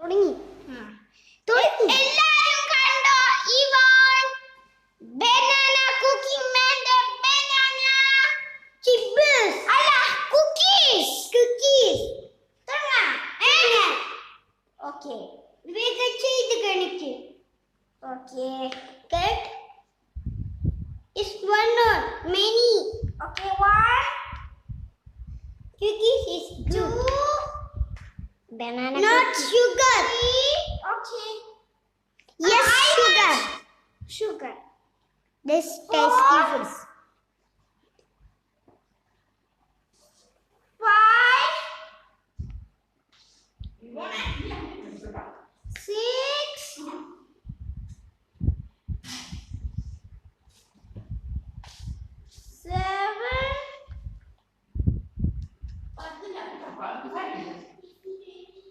എല്ലാരും കണ്ടോ? Ivan banana cooking man the banana chips അല്ല cookies തുടങ്ങാം. Okay, വേഗം ചെയ്ത് കാണിക്ക്. Okay, cut is one or many. Okay, one cookies is two banana not cookies. Sugar. Okay. Yes, sugar. This tasty food. 5 6 7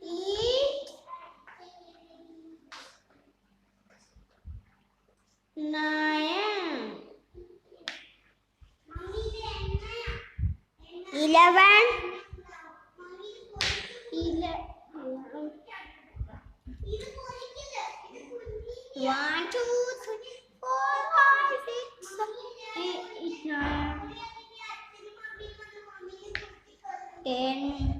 8 9 11 1 2 3 4 5 6 7 8 9 10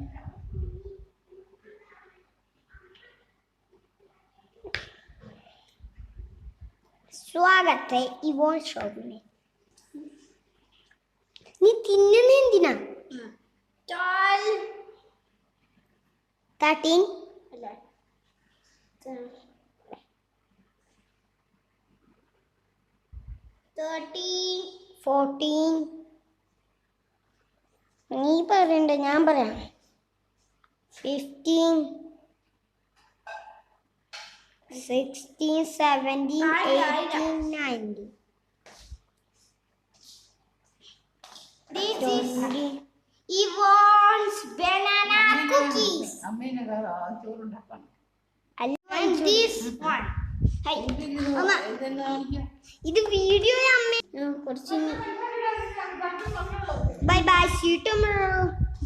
स्वागत है Yvonne shop में. നീ തിന്നുന്ന എന്തിനാ? 12 13 അല്ല 13 14 നീ പറയണ്ട, ഞാൻ പറയാം. 15 16 17 18 19 This is Yvonne's banana cookies. And this one. Hey, Amma. This video, Amma. Bye bye. See you tomorrow.